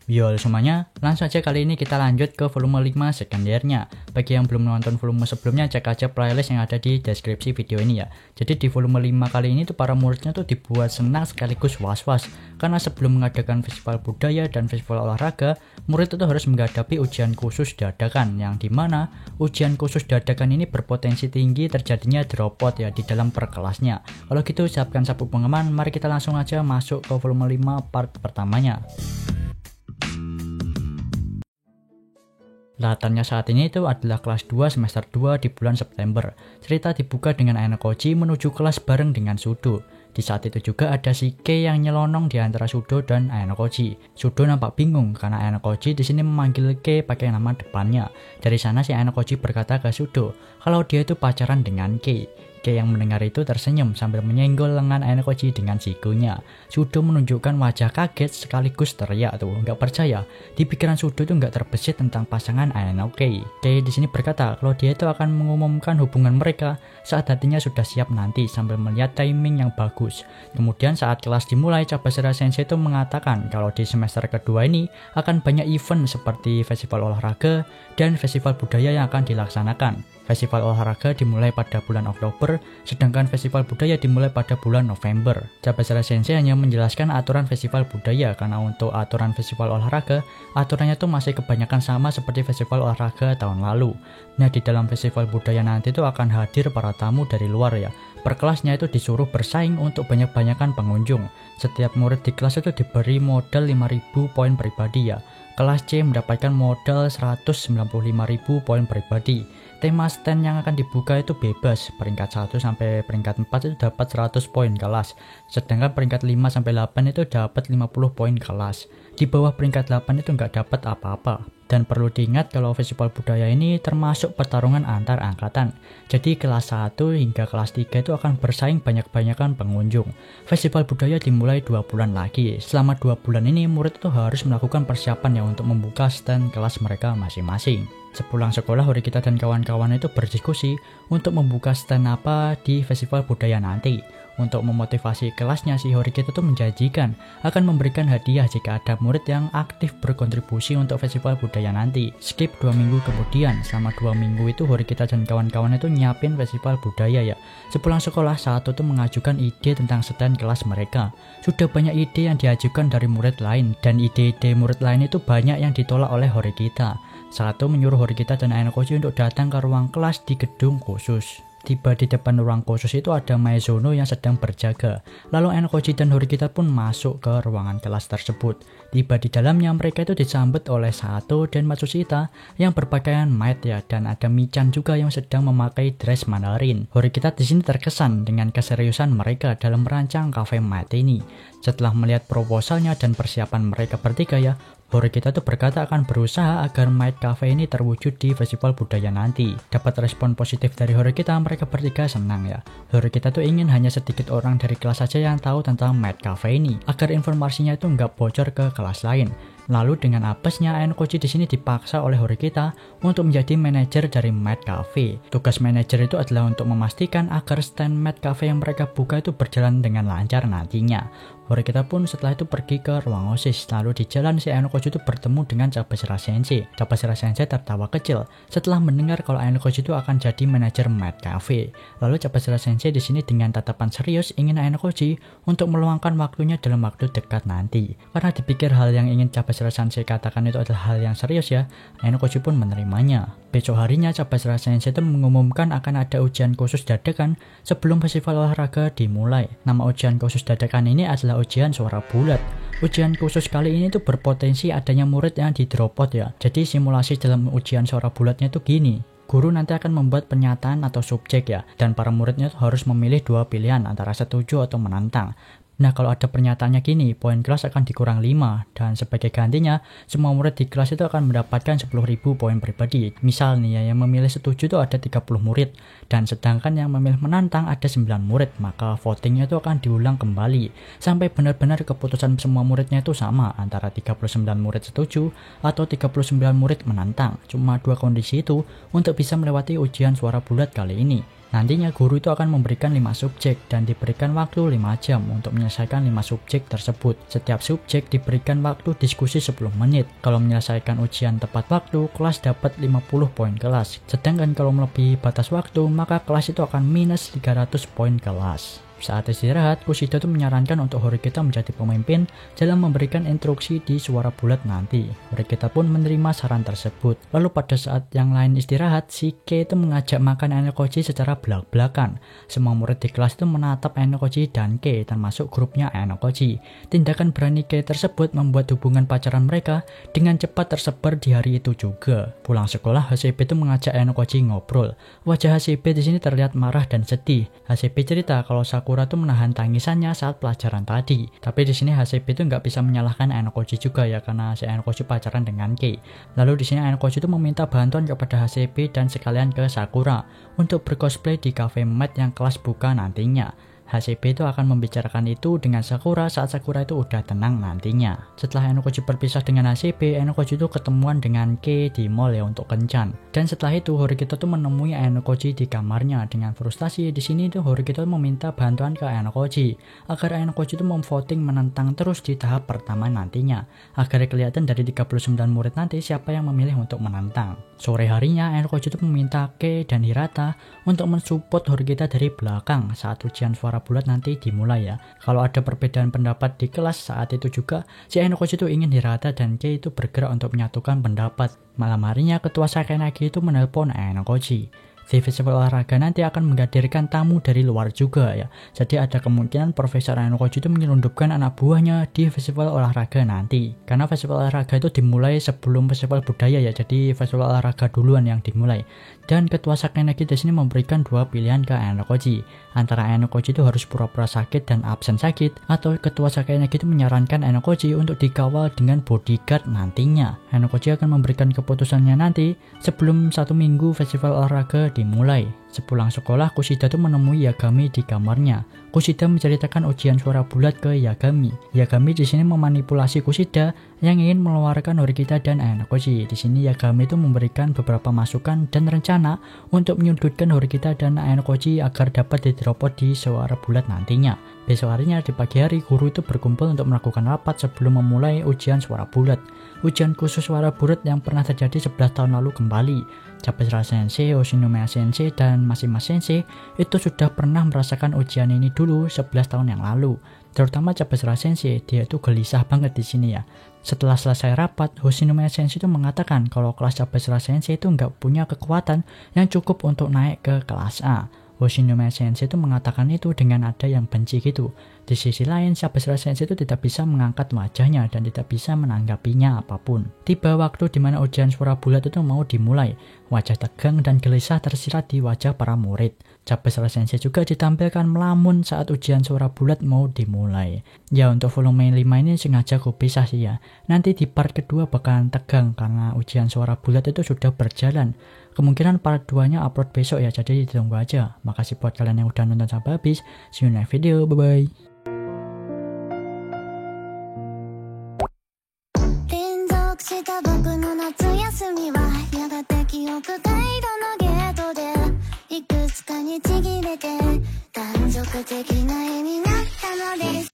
Yo semuanya, langsung aja kali ini kita lanjut ke volume 5 sekundernya. Bagi yang belum nonton volume sebelumnya, cek aja playlist yang ada di deskripsi video ini ya. Jadi di volume 5 kali ini tuh para muridnya tuh dibuat senang sekaligus was-was. Karena sebelum mengadakan festival budaya dan festival olahraga, murid itu harus menghadapi ujian khusus dadakan, yang dimana ujian khusus dadakan ini berpotensi tinggi terjadinya dropout ya di dalam perkelasnya. Kalau gitu siapkan sabuk pengaman, mari kita langsung aja masuk ke volume 5 part pertamanya. Latarnya saat ini itu adalah kelas 2 semester 2 di bulan September. Cerita dibuka dengan Ayano Koji menuju kelas bareng dengan Sudo. Di saat itu juga ada si Kei yang nyelonong di antara Sudo dan Ayano Koji. Sudo nampak bingung karena Ayano Koji di sini memanggil Kei pakai nama depannya. Dari sana si Ayano Koji berkata ke Sudo kalau dia itu pacaran dengan Kei. Kei yang mendengar itu tersenyum sambil menyenggol lengan Ayano Koji dengan sikunya. Sudo menunjukkan wajah kaget sekaligus teriak tuh, nggak percaya. Di pikiran Sudo tuh nggak terbesit tentang pasangan Ayano Kei. Kei di sini berkata kalau dia itu akan mengumumkan hubungan mereka saat hatinya sudah siap nanti sambil melihat timing yang bagus. Kemudian saat kelas dimulai, Cabasera Sensei itu mengatakan kalau di semester kedua ini akan banyak event seperti festival olahraga dan festival budaya yang akan dilaksanakan. Festival olahraga dimulai pada bulan Oktober, sedangkan festival budaya dimulai pada bulan November. Cabasera Sensei hanya menjelaskan aturan festival budaya karena untuk aturan festival olahraga, aturannya tuh masih kebanyakan sama seperti festival olahraga tahun lalu. Nah, di dalam festival budaya nanti tuh akan hadir para tamu dari luar ya. Per kelasnya itu disuruh bersaing untuk banyak-banyakan pengunjung. Setiap murid di kelas itu diberi modal 5.000 poin pribadi ya. Kelas C mendapatkan modal 195.000 poin pribadi. Tema stand yang akan dibuka itu bebas, peringkat 1 sampai peringkat 4 itu dapat 100 poin kelas, sedangkan peringkat 5 sampai 8 itu dapat 50 poin kelas. Di bawah peringkat 8 itu nggak dapat apa-apa. Dan perlu diingat kalau festival budaya ini termasuk pertarungan antar angkatan. Jadi kelas 1 hingga kelas 3 itu akan bersaing banyak-banyakan pengunjung. Festival budaya dimulai 2 bulan lagi. Selama 2 bulan ini murid itu harus melakukan persiapan ya untuk membuka stand kelas mereka masing-masing. Sepulang sekolah, Horikita dan kawan-kawan itu berdiskusi untuk membuka stand apa di festival budaya nanti. Untuk memotivasi kelasnya, si Horikita itu menjanjikan akan memberikan hadiah jika ada murid yang aktif berkontribusi untuk festival budaya nanti. Skip 2 minggu kemudian, selama 2 minggu itu Horikita dan kawan-kawan itu nyiapin festival budaya ya. Sepulang sekolah, Sato itu mengajukan ide tentang stand kelas mereka. Sudah banyak ide yang diajukan dari murid lain, dan ide-ide murid lain itu banyak yang ditolak oleh Horikita. Sato menyuruh Horikita dan Ayano Koji untuk datang ke ruang kelas di gedung khusus. Tiba di depan ruang khusus itu ada Maezono yang sedang berjaga. Lalu Ayano Koji dan Horikita pun masuk ke ruangan kelas tersebut. Tiba di dalamnya mereka itu disambut oleh Sato dan Matsushita yang berpakaian maid ya, dan ada Michan juga yang sedang memakai dress Mandarin. Horikita di sini terkesan dengan keseriusan mereka dalam merancang cafe maid ini. Setelah melihat proposalnya dan persiapan mereka bertiga ya, Horikita tuh berkata akan berusaha agar Maid Cafe ini terwujud di festival budaya nanti. Dapat respon positif dari Horikita, mereka bertiga senang ya. Horikita tuh ingin hanya sedikit orang dari kelas saja yang tahu tentang Maid Cafe ini, agar informasinya itu nggak bocor ke kelas lain. Lalu dengan apesnya, Ayano Koji di sini dipaksa oleh Horikita untuk menjadi manajer dari Maid Cafe. Tugas manajer itu adalah untuk memastikan agar stand Maid Cafe yang mereka buka itu berjalan dengan lancar nantinya. Horikita pun setelah itu pergi ke ruang OSIS. Lalu di jalan si Ayano Koji itu bertemu dengan Cabasera Sensei. Cabasera Sensei tertawa kecil setelah mendengar kalau Ayano Koji itu akan jadi manajer Maid Cafe. Lalu Cabasera Sensei di sini dengan tatapan serius ingin Ayano Koji untuk meluangkan waktunya dalam waktu dekat nanti. Karena dipikir hal yang ingin Cabasera Sensei katakan itu adalah hal yang serius ya, Ayano Koji pun menerimanya. Besok harinya Cabasera Sensei itu mengumumkan akan ada ujian khusus dadakan sebelum festival olahraga dimulai. Nama ujian khusus dadakan ini adalah ujian suara bulat. Ujian khusus kali ini tuh berpotensi adanya murid yang di drop out ya. Jadi simulasi dalam ujian suara bulatnya tuh gini. Guru nanti akan membuat pernyataan atau subjek ya, dan para muridnya tuh harus memilih 2 pilihan antara setuju atau menentang. Nah, kalau ada pernyataannya gini, poin kelas akan dikurang 5, dan sebagai gantinya, semua murid di kelas itu akan mendapatkan 10.000 poin pribadi. Misal nih ya, yang memilih setuju itu ada 30 murid, dan sedangkan yang memilih menantang ada 9 murid, maka votingnya itu akan diulang kembali, sampai benar-benar keputusan semua muridnya itu sama, antara 39 murid setuju, atau 39 murid menantang. Cuma 2 kondisi itu untuk bisa melewati ujian suara bulat kali ini. Nantinya guru itu akan memberikan 5 subjek dan diberikan waktu 5 jam untuk menyelesaikan 5 subjek tersebut. Setiap subjek diberikan waktu diskusi 10 menit. Kalau menyelesaikan ujian tepat waktu, kelas dapat 50 poin kelas. Sedangkan kalau melebihi batas waktu, maka kelas itu akan minus 300 poin kelas. Saat istirahat, Kushida itu menyarankan untuk Horikita menjadi pemimpin dalam memberikan instruksi di suara bulat nanti. Horikita pun menerima saran tersebut. Lalu pada saat yang lain istirahat, Shike itu mengajak makan Enekoji secara belak-belakan. Semua murid di kelas itu menatap Enekoji dan Kei, termasuk grupnya Enekoji. Tindakan berani Kei tersebut membuat hubungan pacaran mereka dengan cepat tersebar di hari itu juga. Pulang sekolah, Hasebe itu mengajak Enekoji ngobrol. Wajah Hasebe di sini terlihat marah dan sedih. Hasebe cerita kalau Sakura tuh menahan tangisannya saat pelajaran tadi. Tapi di sini Hasebe itu nggak bisa menyalahkan Enekoji juga ya, karena si Enekoji pacaran dengan Kei. Lalu di sini Enekoji itu meminta bantuan kepada Hasebe dan sekalian ke Sakura untuk bercosplay di cafe mat yang kelas buka nantinya. Hasebe itu akan membicarakan itu dengan Sakura saat Sakura itu udah tenang nantinya. Setelah Enekoji berpisah dengan Hasebe, Enekoji itu ketemuan dengan Kei di mall ya untuk kencan. Dan setelah itu Horikita tuh menemui Enekoji di kamarnya. Dengan frustasi di sini tuh Horikita meminta bantuan ke Enekoji agar Enekoji itu memvoting menentang terus di tahap pertama nantinya, agar kelihatan dari 39 murid nanti siapa yang memilih untuk menentang. Sore harinya Enekoji itu meminta Kei dan Hirata untuk mensupport Horikita dari belakang saat ujian suara bulat nanti dimulai ya. Kalau ada perbedaan pendapat di kelas saat itu juga, si Enekoji itu ingin Hirata dan Kei itu bergerak untuk menyatukan pendapat. Malam harinya ketua Sakenagi itu menelpon Enekoji. Di festival olahraga nanti akan menghadirkan tamu dari luar juga ya. Jadi ada kemungkinan Profesor Enekoji itu menyelundupkan anak buahnya di festival olahraga nanti. Karena festival olahraga itu dimulai sebelum festival budaya ya. Jadi festival olahraga duluan yang dimulai. Dan ketua Sakenagi di sini memberikan 2 pilihan ke Enekoji. Antara Enekoji itu harus pura-pura sakit dan absen sakit, atau ketua Sakenagi itu menyarankan Enekoji untuk dikawal dengan bodyguard nantinya. Enekoji akan memberikan keputusannya nanti sebelum 1 minggu festival olahraga dimulai. Sepulang sekolah, Kushida itu menemui Yagami di kamarnya. Kushida menceritakan ujian suara bulat ke Yagami. Yagami di sini memanipulasi Kushida yang ingin mengeluarkan Horikita dan Enekoji. Di sini Yagami itu memberikan beberapa masukan dan rencana untuk menyudutkan Horikita dan Enekoji agar dapat didropot di suara bulat nantinya. Besok harinya di pagi hari, guru itu berkumpul untuk melakukan rapat sebelum memulai ujian suara bulat. Ujian khusus suara bulat yang pernah terjadi 11 tahun lalu kembali. Cabesra Sensei, Oshinomiya Sensei, dan Mashima Sensei itu sudah pernah merasakan ujian ini dulu 11 tahun yang lalu. Terutama Cabesra Sensei, dia itu gelisah banget di sini ya. Setelah selesai rapat, Hoshinomiya Sensei itu mengatakan kalau kelas Cabesra Sensei itu nggak punya kekuatan yang cukup untuk naik ke kelas A. Hoshinomiya Sensei itu mengatakan itu dengan ada yang benci gitu. Di sisi lain, Cabesra Sensei itu tidak bisa mengangkat wajahnya dan tidak bisa menanggapinya apapun. Tiba waktu di mana ujian suara bulat itu mau dimulai. Wajah tegang dan gelisah tersirat di wajah para murid. Cabesra Sensei juga ditampilkan melamun saat ujian suara bulat mau dimulai. Ya, untuk volume 5 ini sengaja aku pisah sih ya. Nanti di part kedua bakalan tegang karena ujian suara bulat itu sudah berjalan. Kemungkinan part 2-nya upload besok ya, jadi ditunggu aja. Makasih buat kalian yang udah nonton sampai habis. See you next video, bye-bye. した僕の夏休みはやがて記憶回路のゲートでいくつかにちぎれて断続的な絵になったのです